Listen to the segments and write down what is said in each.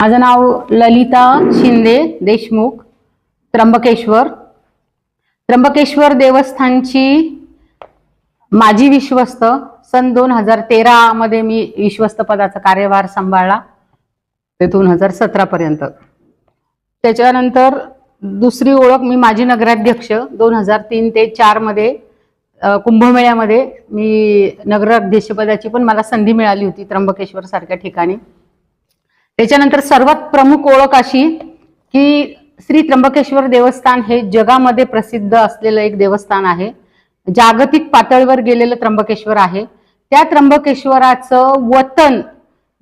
माझं नाव ललिता शिंदे देशमुख, त्र्यंबकेश्वर देवस्थानची माजी विश्वस्त। सन 2013 मध्ये मी विश्वस्त पदाचा कार्यभार सांभाळला ते 2017 पर्यंत। त्याच्यानंतर दुसरी ओळख मी माजी नगराध्यक्ष 2003 ते 4 मध्ये कुंभमेळ्यामध्ये मी नगराध्यक्षपदाची पण मला संधी मिळाली होती त्र्यंबकेश्वर सारख्या ठिकाणी। त्याच्यानंतर सर्वात प्रमुख ओळख अशी की श्री त्र्यंबकेश्वर देवस्थान हे जगामध्ये प्रसिद्ध असलेलं एक देवस्थान आहे। जागतिक पातळीवर गेलेलं त्र्यंबकेश्वर आहे। त्या त्र्यंबकेश्वराचं वतन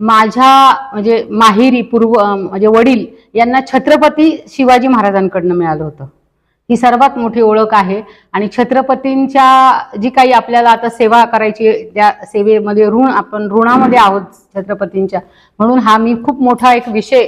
माझ्या म्हणजे माहेरी म्हणजे वडील यांना छत्रपती शिवाजी महाराजांकडून मिळालं होतं। ही सर्वात मोठी ओळख आहे। आणि छत्रपतींच्या जी काही आपल्याला आता सेवा करायची त्या सेवेमध्ये आपण ऋणामध्ये आहोत छत्रपतींच्या, म्हणून हा मी खूप मोठा एक विषय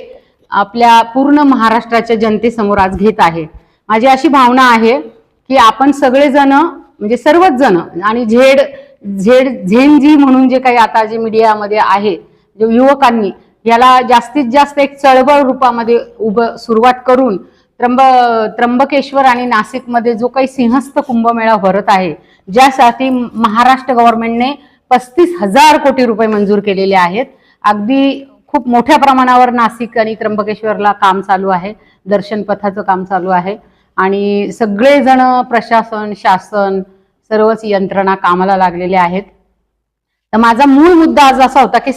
आपल्या पूर्ण महाराष्ट्राच्या जनतेसमोर आज घेत आहे। माझी अशी भावना आहे की आपण सगळेजण म्हणजे सर्वच जण आणि झेनजी म्हणून जे काही आता जे मीडियामध्ये आहे जे युवकांनी याला जास्तीत जास्त एक चळवळ रूपामध्ये सुरुवात करून त्र्यंबकेश्वर आणि नाशिकमध्ये जो काही सिंहस्थ कुंभमेळा भरत आहे, ज्यासाठी महाराष्ट्र गव्हर्नमेंटने 35,000 कोटी रुपये मंजूर केलेले आहेत। अगदी खूप मोठ्या प्रमाणावर नाशिक आणि त्र्यंबकेश्वरला काम चालू आहे, दर्शन पथाचं काम चालू आहे आणि सगळेजण प्रशासन शासन सर्वच यंत्रणा कामाला लागलेले आहेत। तर माझा मूळ मुद्दा आज असा होता की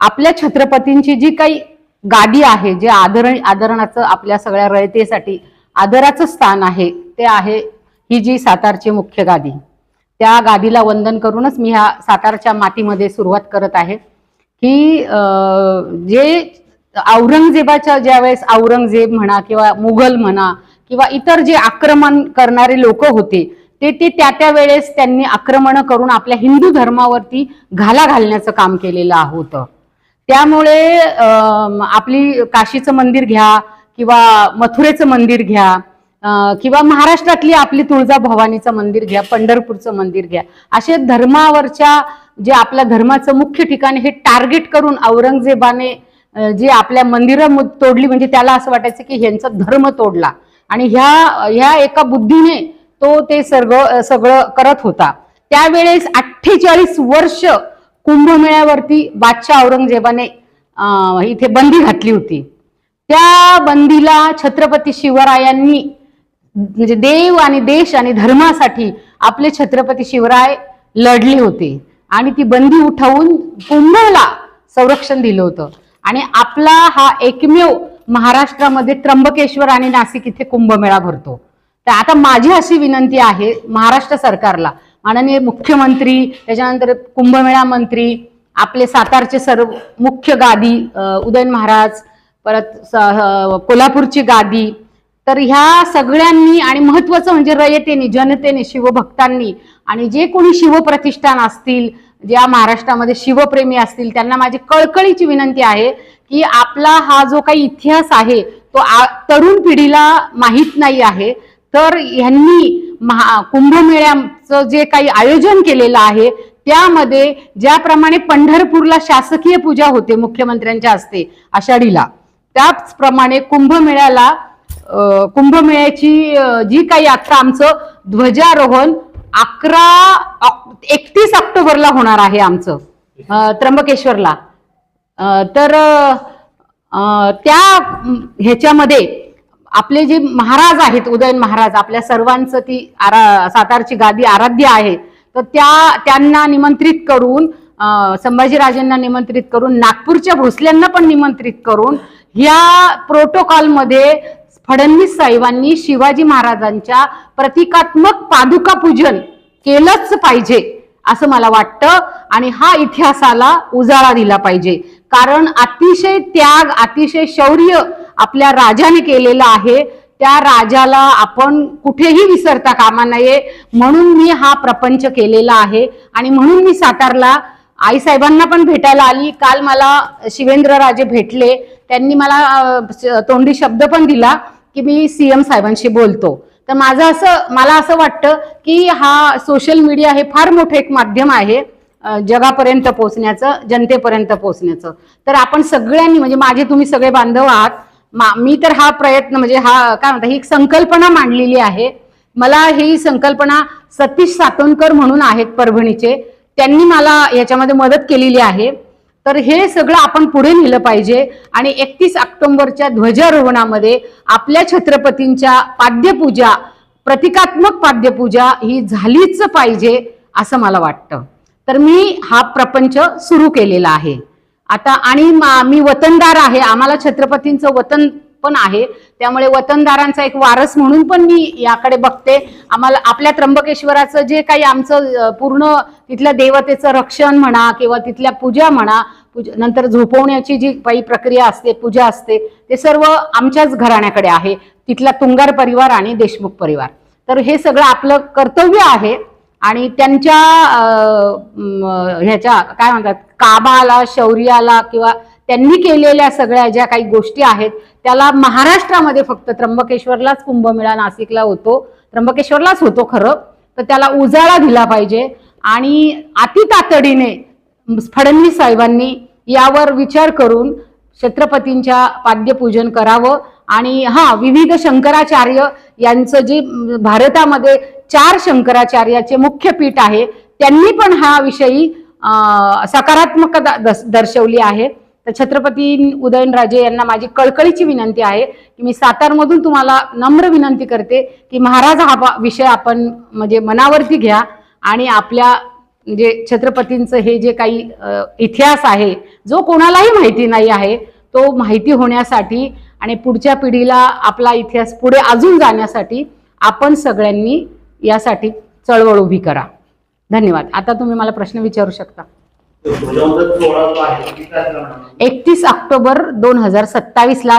आपल्या छत्रपतींची जी काही गादी आहे, जे आदरणाचं आपल्या सगळ्या रयतेसाठी आदराचं स्थान आहे, ते आहे ही जी सातारची मुख्य गादी। त्या गादीला वंदन करूनच मी ह्या सातारच्या मातीमध्ये सुरुवात करत आहे की जे औरंगजेबाच्या ज्यावेळेस औरंगजेब म्हणा किंवा मुघल म्हणा किंवा इतर जे आक्रमण करणारे लोक होते ते त्या वेळेस त्यांनी आक्रमण करून आपल्या हिंदू धर्मावरती घाला घालण्याचं काम केलेलं होतं। त्यामुळे आपली काशीचं मंदिर घ्या किंवा मथुरेचं मंदिर घ्या किंवा महाराष्ट्रातली आपली तुळजाभवानीचं मंदिर घ्या, पंढरपूरचं मंदिर घ्या, असे धर्मावरच्या जे आपल्या धर्माचं मुख्य ठिकाण हे टार्गेट करून औरंगजेबाने जे आपल्या मंदिरं तोडली, म्हणजे त्याला असं वाटायचं की ह्यांचा धर्म तोडला आणि ह्या एका बुद्धीने तो ते सगळं करत होता। त्यावेळेस 48 वर्ष कुंभमेळ्यावरती बादशाह औरंगजेबाने इथे बंदी घातली होती। त्या बंदीला छत्रपती शिवरायांनी म्हणजे देव आणि देश आणि धर्मासाठी आपले छत्रपती शिवराय लढले होते आणि ती बंदी उठवून कुंभला संरक्षण दिलं होतं। आणि आपला हा एकमेव महाराष्ट्रामध्ये त्र्यंबकेश्वर आणि नाशिक इथे कुंभमेळा भरतो। तर आता माझी अशी विनंती आहे महाराष्ट्र सरकारला, माननीय मुख्यमंत्री, त्याच्यानंतर कुंभमेळा मंत्री, आपले सातारचे सर्व मुख्य गादी उदयन महाराज, परत कोल्हापूरची गादी, तर ह्या सगळ्यांनी आणि महत्वाचं म्हणजे रयतेने जनतेने शिवभक्तांनी आणि जे कोणी शिवप्रतिष्ठान असतील, ज्या महाराष्ट्रामध्ये शिवप्रेमी असतील, त्यांना माझी कळकळीची विनंती आहे की आपला हा जो काही इतिहास आहे तो तरुण पिढीला माहीत नाही आहे। तर ह्यांनी कुंभमेळ्याचं जे काही आयोजन केलेलं आहे त्यामध्ये ज्याप्रमाणे पंढरपूरला शासकीय पूजा होते मुख्यमंत्र्यांच्या हस्ते आषाढीला, त्याचप्रमाणे कुंभमेळ्याची जी काही आता आमचं ध्वजारोहण 31 ऑक्टोबरला होणार आहे आमचं त्र्यंबकेश्वरला। तर त्या ह्याच्यामध्ये आपले जे महाराज आहेत उदयन महाराज, आपल्या सर्वांचं ती सातारची गादी आराध्य आहे, तर त्यांना निमंत्रित करून संभाजीराजेंना निमंत्रित करून नागपूरच्या भोसल्यांना पण निमंत्रित करून ह्या प्रोटोकॉलमध्ये फडणवीस साहेबांनी शिवाजी महाराजांच्या प्रतिकात्मक पादुका पूजन केलंच पाहिजे असं मला वाटतं। आणि हा इतिहासाला उजाळा दिला पाहिजे, कारण अतिशय त्याग अतिशय शौर्य आपल्या राजाने केलेलं आहे। त्या राजाला आपण कुठेही विसरता कामा नये, म्हणून मी हा प्रपंच केलेला आहे। आणि म्हणून मी सातारला आईसाहेबांना पण भेटायला आली। काल मला शिवेंद्रराजे भेटले, त्यांनी मला तोंडी शब्द पण दिला की मी सीएम साहेबांशी बोलतो। तर मला असं वाटतं की हा सोशल मीडिया हे फार मोठं एक माध्यम आहे जगापर्यंत पोहोचण्याचं, जनतेपर्यंत पोहोचण्याचं. तर आपण सगळ्यांनी म्हणजे माझे तुम्ही सगळे बांधव आहात, मी तर हा प्रयत्न म्हणजे हा काय म्हणतात ही एक संकल्पना मांडलेली आहे. मला ही संकल्पना सतीश सातोनकर म्हणून आहेत परभणीचे, त्यांनी मला याच्यामध्ये मदत केलेली आहे. तर हे सगळं आपण पुढे नेलं पाहिजे आणि 31 ऑक्टोबरच्या ध्वजारोहणामध्ये आपल्या छत्रपतींच्या पाद्यपूजा, प्रतिकात्मक पाद्यपूजा ही झालीच पाहिजे असं मला वाटतं. तर मी हा प्रपंच सुरू केलेला आहे आता. आणि मी वतनदार आहे, आम्हाला छत्रपतींचं वतन पण आहे, त्यामुळे वतनदारांचा एक वारस म्हणून पण मी याकडे बघते. आम्हाला आपल्या त्र्यंबकेश्वराचं जे काही आमचं पूर्ण तिथल्या देवतेचं रक्षण म्हणा किंवा तिथल्या पूजा म्हणा, नंतर झोपवण्याची जी काही प्रक्रिया असते, पूजा असते, ते सर्व आमच्याच घराण्याकडे आहे, तिथला तुंगार परिवार आणि देशमुख परिवार. तर हे सगळं आपलं कर्तव्य आहे आणि त्यांच्या ह्याच्या काय म्हणतात काबाला, शौर्याला किंवा त्यांनी केलेल्या सगळ्या ज्या काही गोष्टी आहेत त्याला महाराष्ट्रामध्ये फक्त त्र्यंबकेश्वरलाच कुंभमेळा नाशिकला होतो, त्र्यंबकेश्वरलाच होतो खरं, तर त्याला उजाळा दिला पाहिजे. आणि अति तातडीने फडणवीस साहेबांनी यावर विचार करून छत्रपतींच्या पाद्यपूजन करावं. आणि विविध शंकराचार्य यांचं जे भारतामध्ये 4 शंकराचार्याचे मुख्य पीठ आहे, त्यांनी पण हा विषयी सकारात्मकता दर्शवली आहे. तर छत्रपती उदयनराजे यांना माझी कळकळीची विनंती आहे की मी सातारमधून तुम्हाला नम्र विनंती करते की महाराज हा विषय आपण म्हणजे मनावरती घ्या आणि आपल्या म्हणजे छत्रपतींचं हे जे काही इतिहास आहे जो कोणालाही माहिती नाही आहे तो माहिती होण्यासाठी आणि पुढच्या पिढीला आपला इतिहास पुढे अजून जाण्यासाठी आपण सगळ्यांनी यासाठी चळवळ उभी करा. धन्यवाद. आता तुम्ही मला प्रश्न विचारू शकता. 31 ऑक्टोबर 2027 ला